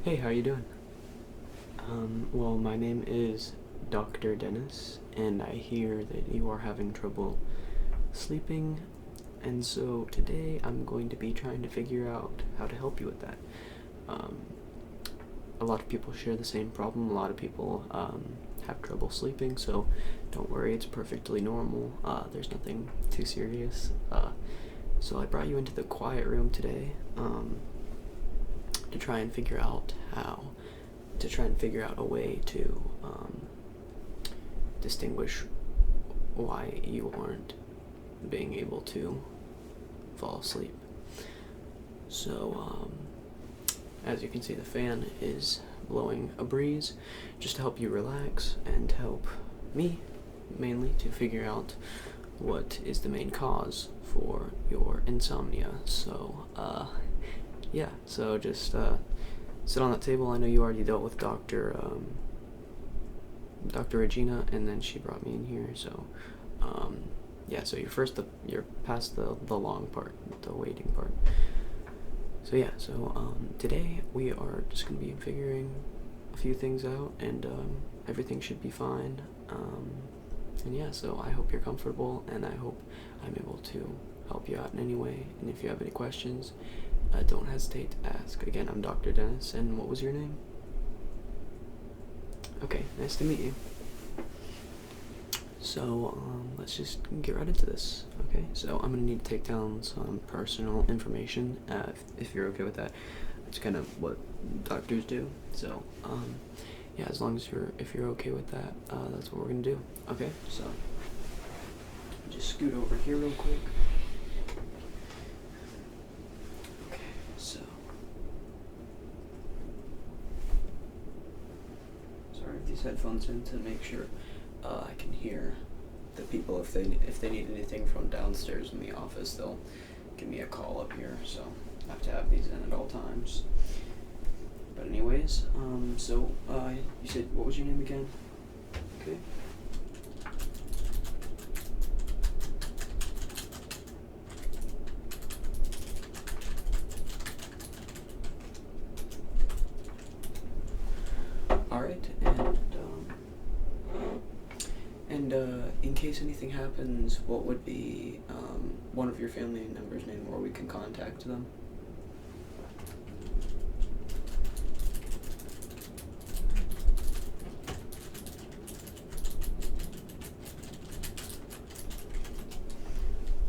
Hey, how you doing? Well, my name is Dr. Dennis, and I hear that you are having trouble sleeping, and so today I'm going to be trying to figure out how to help you with that. Um, a lot of people share the same problem. A lot of people have trouble sleeping, so don't worry, it's perfectly normal. There's nothing too serious. So I brought you into the quiet room today to try and figure out a way to distinguish why you aren't being able to fall asleep. So, as you can see, the fan is blowing a breeze just to help you relax and help me mainly to figure out what is the main cause for your insomnia. So, yeah, so just sit on that table. I know you already dealt with Dr. Regina, and then she brought me in here. So, yeah. So you're past the long part, the waiting part. So yeah. So today we are just gonna be figuring a few things out, and everything should be fine. And yeah. So I hope you're comfortable, and I hope I'm able to help you out in any way. And if you have any questions, don't hesitate to ask. Again, I'm Dr. Dennis, and what was your name? Okay, nice to meet you. So, let's just get right into this, okay? So, I'm gonna need to take down some personal information, if you're okay with that. It's kind of what doctors do. So, yeah, as long as if you're okay with that, that's what we're gonna do. Okay, so, just scoot over here real quick. These headphones in to make sure I can hear the people. If they need anything from downstairs in the office, they'll give me a call up here, so I have to have these in at all times. But anyways, so you said, what was your name again? Okay. Alright, and in case anything happens, what would be one of your family members' name, or we can contact them?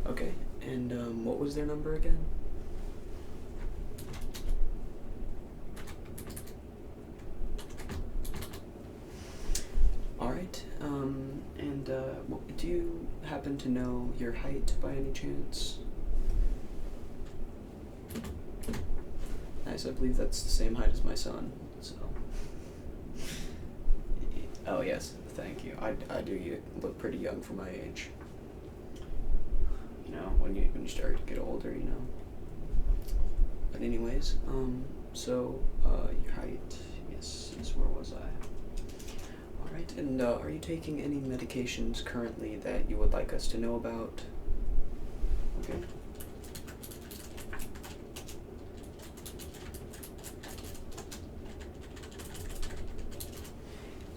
Okay, and what was their number again? Alright, and do you happen to know your height by any chance? Nice, I believe that's the same height as my son, so. Oh yes, thank you. I do, you look pretty young for my age. You know, when you start to get older, you know. But anyways, so, your height, yes, where was I? Alright, and are you taking any medications currently that you would like us to know about? Okay.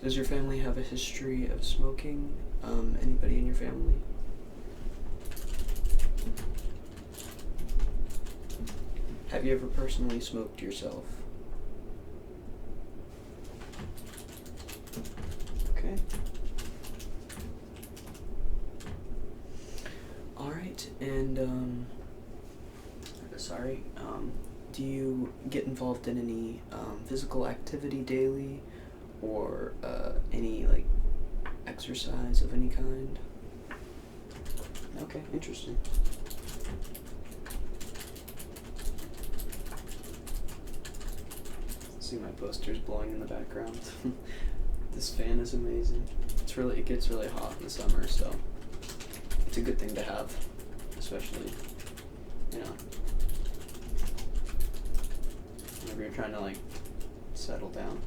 Does your family have a history of smoking? Anybody in your family? Have you ever personally smoked yourself? Okay. Alright, and, do you get involved in any, physical activity daily, or, any, like, exercise of any kind? Okay, interesting. See my posters blowing in the background. This fan is amazing. It gets really hot in the summer, so it's a good thing to have, especially, you know, whenever you're trying to, like, settle down.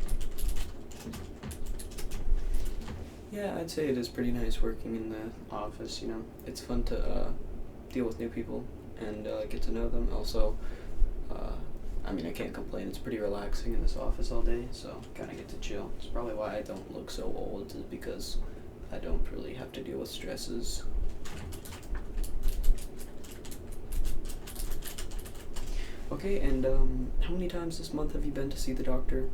Yeah, I'd say it is pretty nice working in the office, you know. It's fun to deal with new people and get to know them. Also, I mean, I can't complain. It's pretty relaxing in this office all day, so kind of get to chill. It's probably why I don't look so old, is because I don't really have to deal with stresses. Okay, and how many times this month have you been to see the doctor?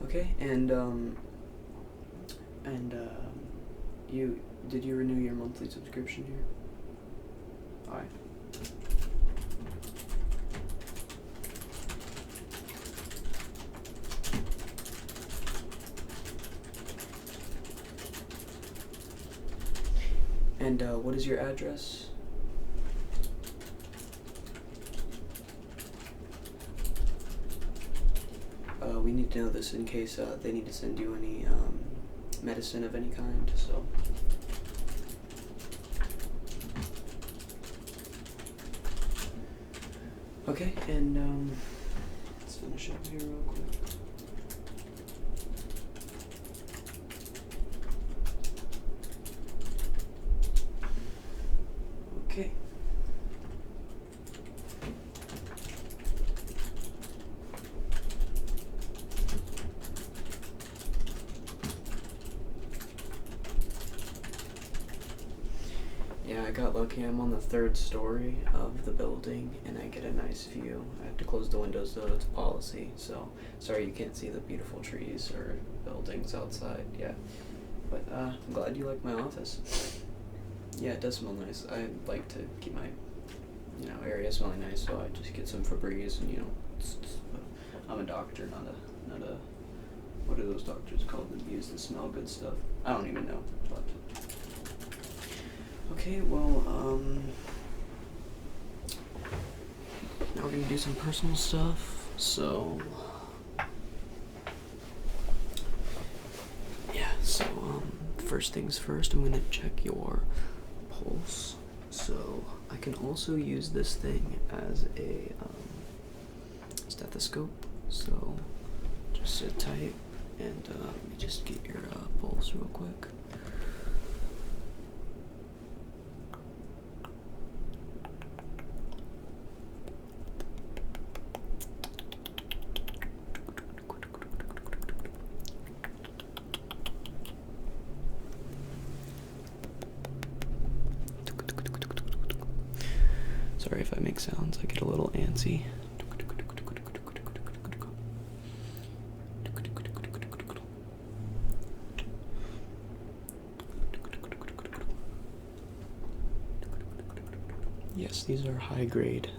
Okay, and did you renew your monthly subscription here? Alright. And what is your address? We need to know this in case they need to send you any medicine of any kind, so. Okay, and let's finish up here real quick. Okay. Yeah, I got lucky. I'm on the 3rd story of the building, and I get a nice view. I have to close the windows, though. It's policy, so sorry you can't see the beautiful trees or buildings outside. Yeah, but I'm glad you like my office. Yeah, it does smell nice. I like to keep my, area smelling nice, so I just get some Febreze, and I'm a doctor, not a. What are those doctors called that use the smell good stuff? I don't even know, but. Okay, well, now we're gonna do some personal stuff, so, yeah, so, first things first, I'm gonna check your pulse, so I can also use this thing as a, stethoscope, so just sit tight, and, let me just get your, pulse real quick. Sorry if I make sounds, I get a little antsy. Yes, these are high grade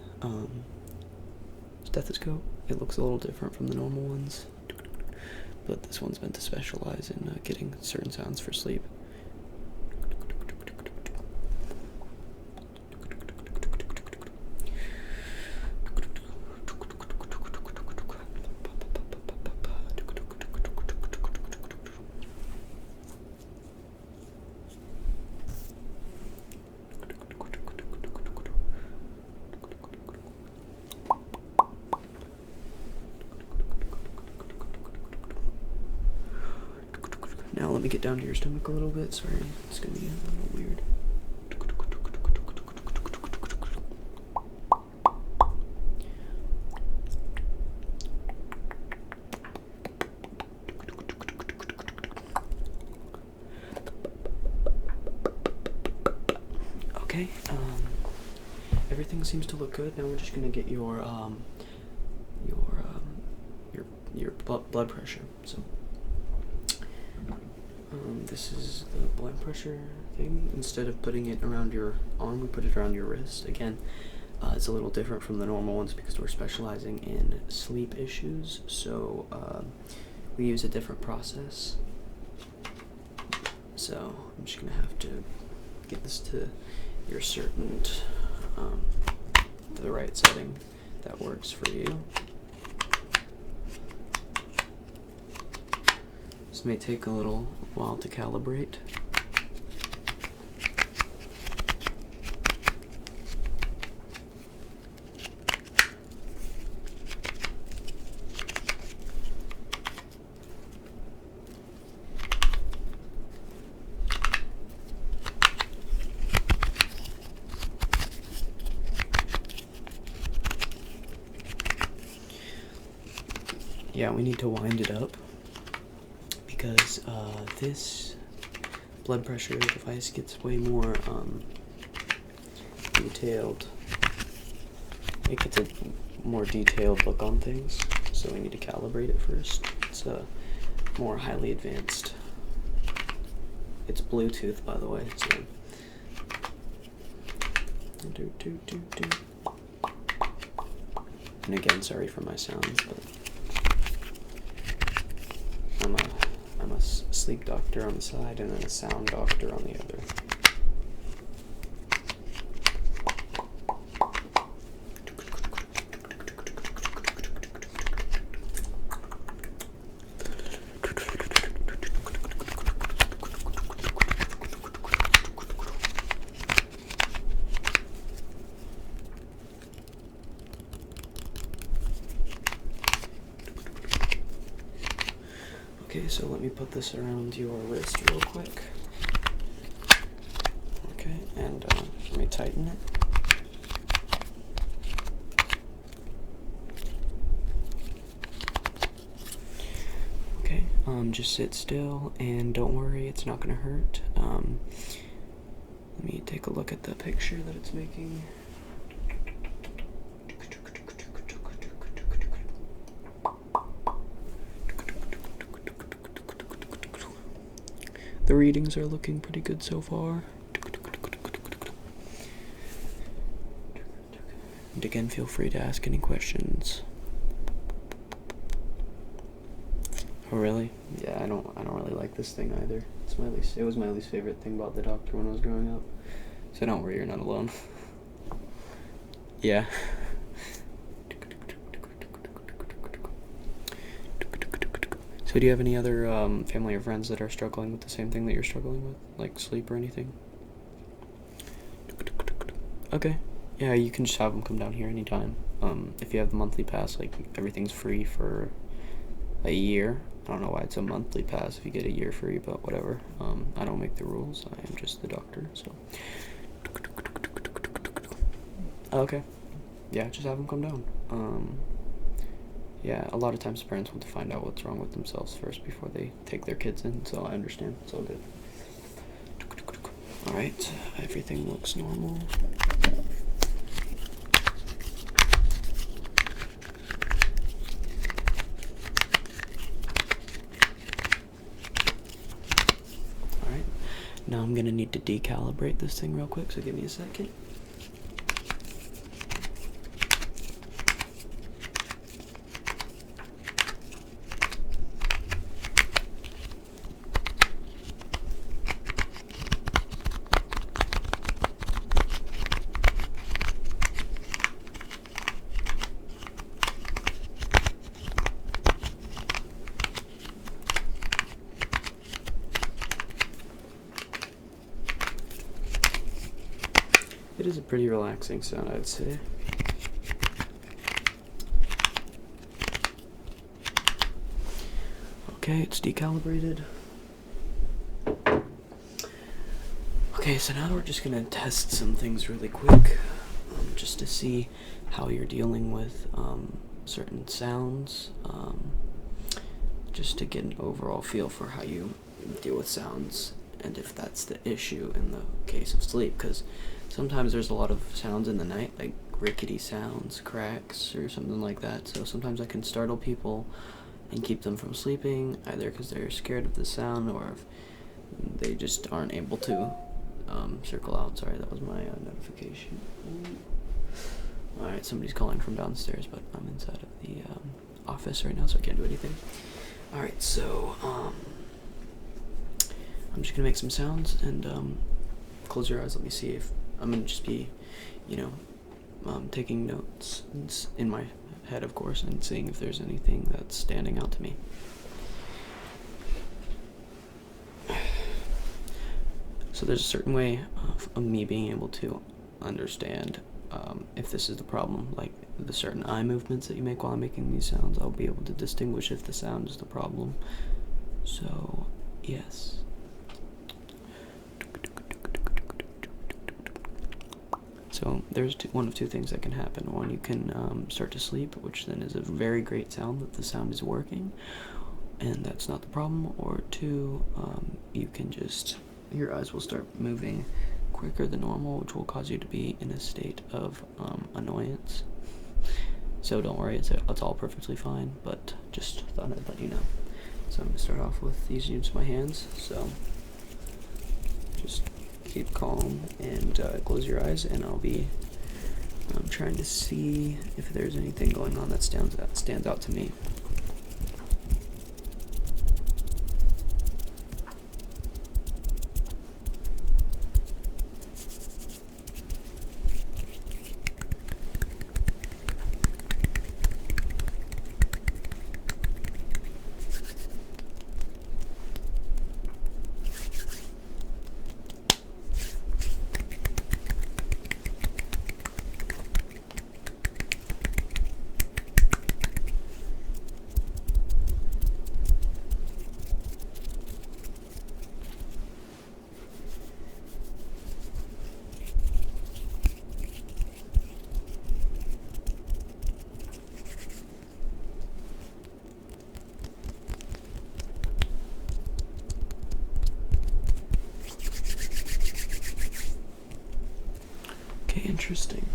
stethoscope. It looks a little different from the normal ones, but this one's meant to specialize in getting certain sounds for sleep. Now let me get down to your stomach a little bit. Sorry, it's gonna be a little weird. Okay, everything seems to look good. Now we're just gonna get your blood pressure. So. This is the blood pressure thing. Instead of putting it around your arm, we put it around your wrist. Again, it's a little different from the normal ones because we're specializing in sleep issues, so we use a different process. So I'm just gonna have to get this to your certain, the right setting that works for you. This may take a little while to calibrate. yeah, we need to wind it up because this blood pressure device gets way more detailed. It gets a more detailed look on things, so we need to calibrate it first. It's more highly advanced. It's Bluetooth, by the way, so. And again, sorry for my sounds, but I'm a sleep doctor on the side and then a sound doctor on the other. Okay, so let me put this around your wrist real quick. Okay, and let me tighten it. Okay, just sit still and don't worry, it's not gonna hurt. Let me take a look at the picture that it's making. The readings are looking pretty good so far. And again, feel free to ask any questions. Oh really? Yeah, I don't really like this thing either. It was my least favorite thing about the doctor when I was growing up. So don't worry, you're not alone. Yeah. So do you have any other family or friends that are struggling with the same thing that you're struggling with? Like sleep or anything? Okay. Yeah, you can just have them come down here anytime. If you have the monthly pass, like everything's free for a year. I don't know why it's a monthly pass if you get a year free, but whatever. I don't make the rules. I am just the doctor, so. Okay. Yeah, just have them come down. Yeah, a lot of times parents want to find out what's wrong with themselves first before they take their kids in, so I understand. It's all good. Alright, everything looks normal. Alright, now I'm gonna need to decalibrate this thing real quick, so give me a second. It is a pretty relaxing sound, I'd say. Okay, it's decalibrated. Okay, so now we're just gonna test some things really quick, just to see how you're dealing with certain sounds, just to get an overall feel for how you deal with sounds and if that's the issue in the case of sleep, because sometimes there's a lot of sounds in the night, like rickety sounds, cracks, or something like that, so sometimes I can startle people and keep them from sleeping, either because they're scared of the sound or if they just aren't able to circle out. Sorry, that was my notification. Alright, somebody's calling from downstairs, but I'm inside of the office right now, so I can't do anything. Alright, so I'm just gonna make some sounds and close your eyes. Let me see if I'm gonna just be, taking notes in my head, of course, and seeing if there's anything that's standing out to me. So there's a certain way of me being able to understand if this is the problem, like the certain eye movements that you make while I'm making these sounds. I'll be able to distinguish if the sound is the problem. So, yes. So there's one of two things that can happen. One, you can start to sleep, which then is a very great sound that the sound is working, and that's not the problem. Or two, you can just, your eyes will start moving quicker than normal, which will cause you to be in a state of annoyance. So don't worry, it's all perfectly fine, but just thought I'd let you know. So I'm going to start off with these using my hands, so just keep calm and close your eyes, and I'll be trying to see if there's anything going on that stands out to me. Okay, interesting.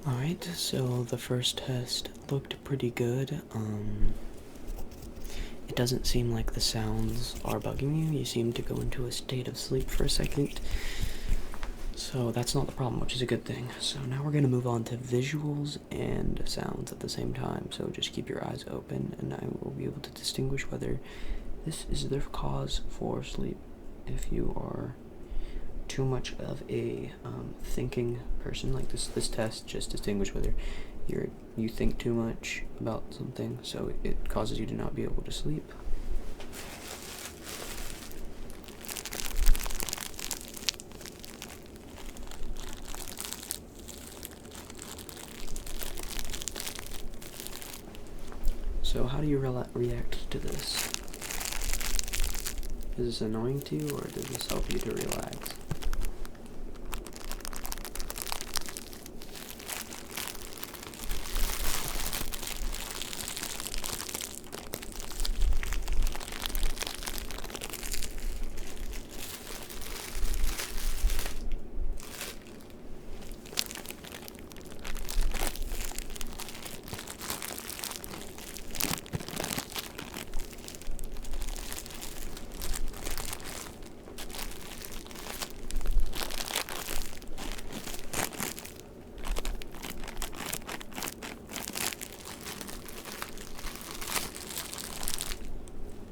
Alright, so the first test looked pretty good. It doesn't seem like the sounds are bugging you. You seem to go into a state of sleep for a second. So that's not the problem, which is a good thing. So now we're going to move on to visuals and sounds at the same time. So just keep your eyes open, and I will be able to distinguish whether this is the cause for sleep. If you are too much of a thinking person, like this test just distinguish whether you think too much about something, so it causes you to not be able to sleep. So how do you react to this? Is this annoying to you, or does this help you to relax?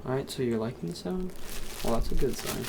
Alright, so you're liking the sound? Well, that's a good sign.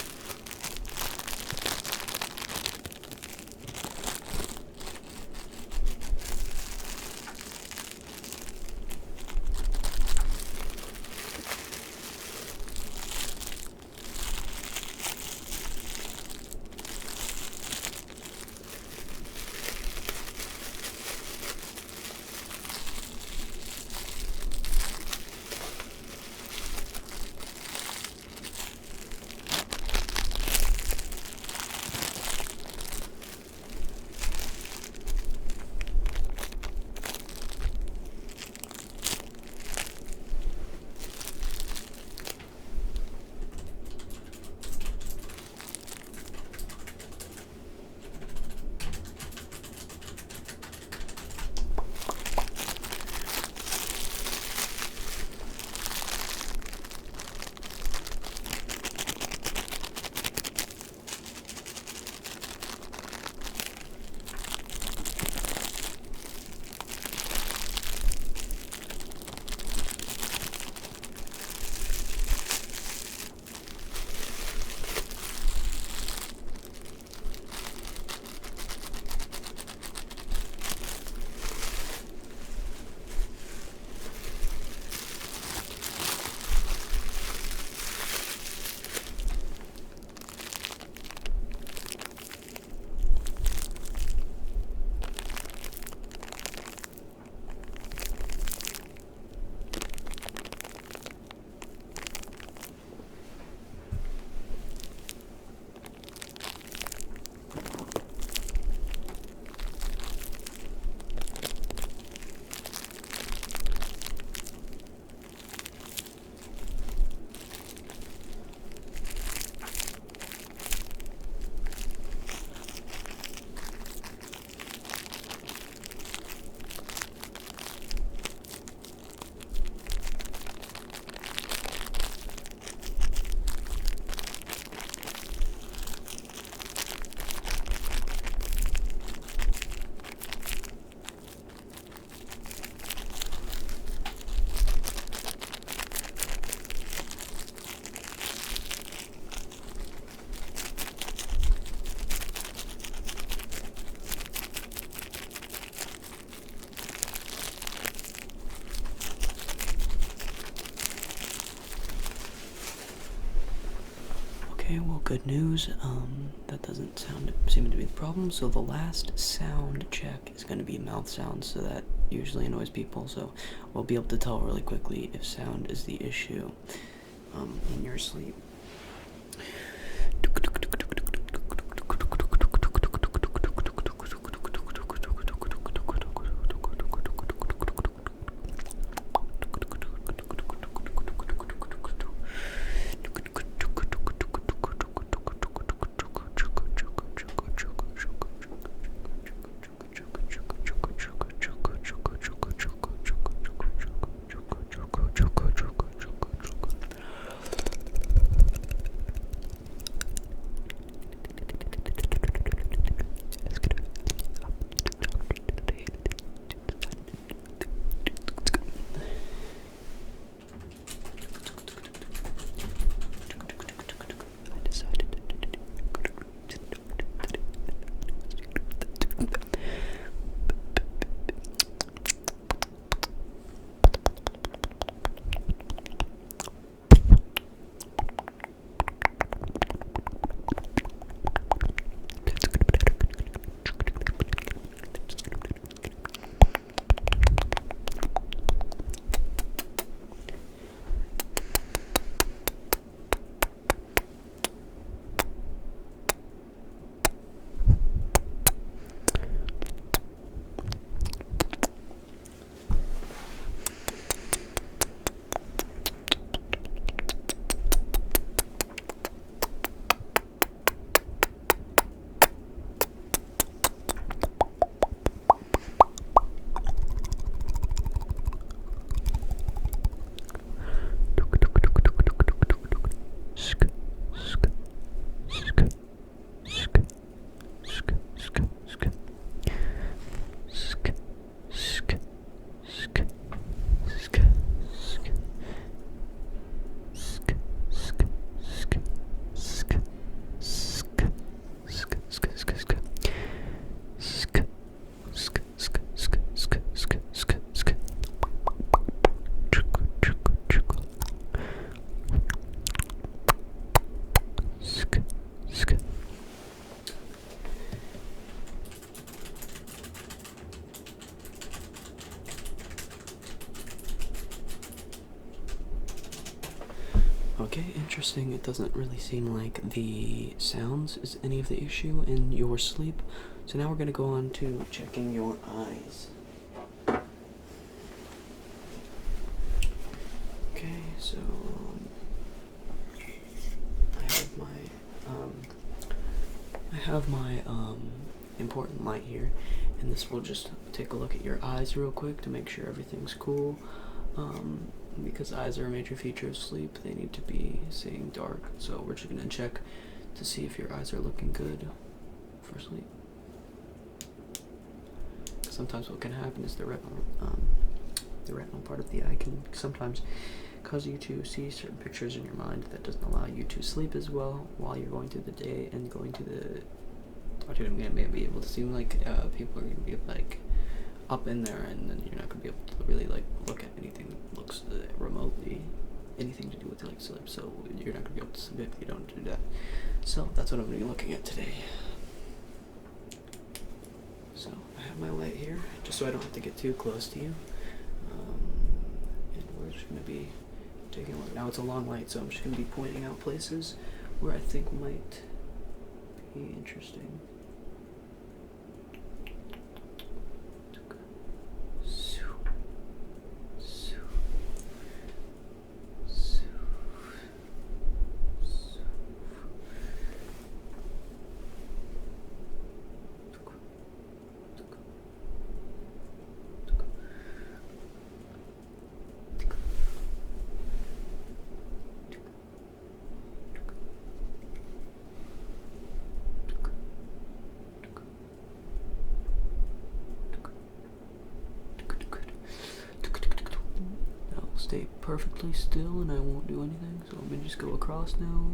Okay, well, good news. That doesn't seem to be the problem. So the last sound check is going to be mouth sounds, so that usually annoys people. So we'll be able to tell really quickly if sound is the issue in your sleep. Okay, interesting. It doesn't really seem like the sounds is any of the issue in your sleep. So now we're going to go on to checking your eyes. Okay, so I have my important light here, and this will just take a look at your eyes real quick to make sure everything's cool. Because eyes are a major feature of sleep, they need to be seeing dark. So we're just gonna check to see if your eyes are looking good for sleep. Sometimes what can happen is the retinal part of the eye can sometimes cause you to see certain pictures in your mind that doesn't allow you to sleep as well while you're going through the day and going to the doctor. I'm gonna be able to seem like people are gonna be like up in there, and then you're not gonna be able to really like look at anything that looks remotely anything to do with like sleep. So you're not gonna be able to sleep if you don't do that. So that's what I'm gonna be looking at today. So I have my light here, just so I don't have to get too close to you. And we're just gonna be taking a look. Now it's a long light, so I'm just gonna be pointing out places where I think might be interesting. Stay perfectly still and I won't do anything, so I'm gonna just go across now.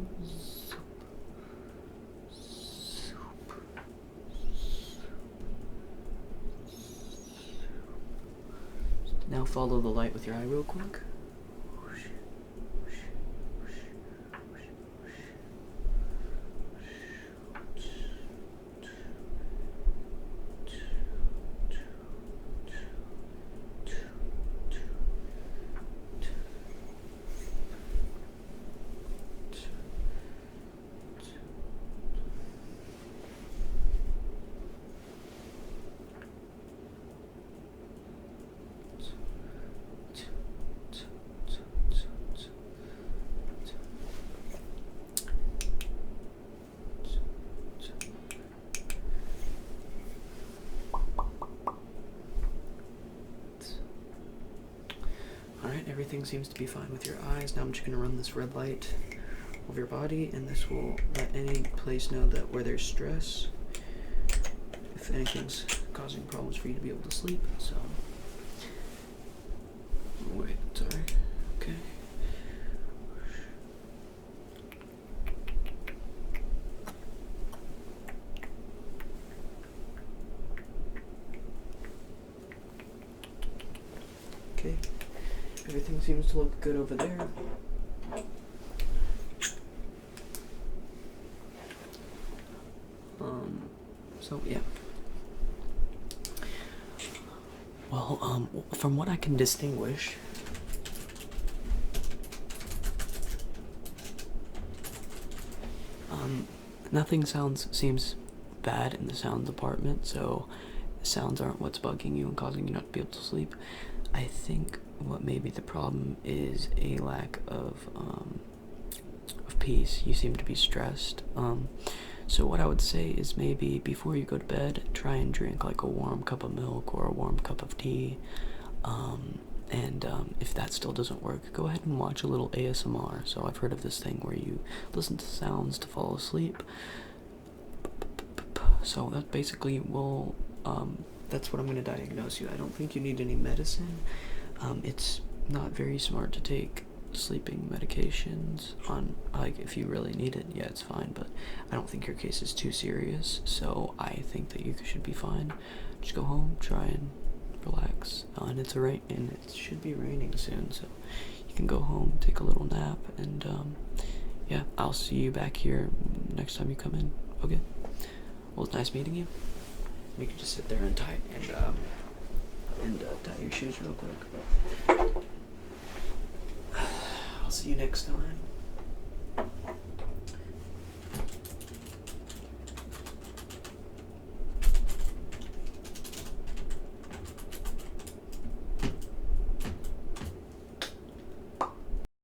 Now follow the light with your eye real quick. everything seems to be fine with your eyes. Now I'm just going to run this red light over your body, and this will let any place know that where there's stress, if anything's causing problems for you to be able to sleep. So, wait, sorry. Okay. Okay, everything seems to look good over there. So yeah. Well, from what I can distinguish, nothing seems bad in the sound department, so sounds aren't what's bugging you and causing you not to be able to sleep. I think what may be the problem is a lack of peace. You seem to be stressed. So what I would say is maybe before you go to bed, try and drink like a warm cup of milk or a warm cup of tea. And if that still doesn't work, go ahead and watch a little ASMR. So I've heard of this thing where you listen to sounds to fall asleep. So that basically will, that's what I'm going to diagnose you. I don't think you need any medicine. It's not very smart to take sleeping medications on, like, if you really need it, yeah, it's fine, but I don't think your case is too serious, so I think that you should be fine. Just go home, try and relax, and and it should be raining soon, so you can go home, take a little nap, and yeah, I'll see you back here next time you come in. Okay, well, it's nice meeting you. You can just sit there and tie your shoes real quick. I'll see you next time.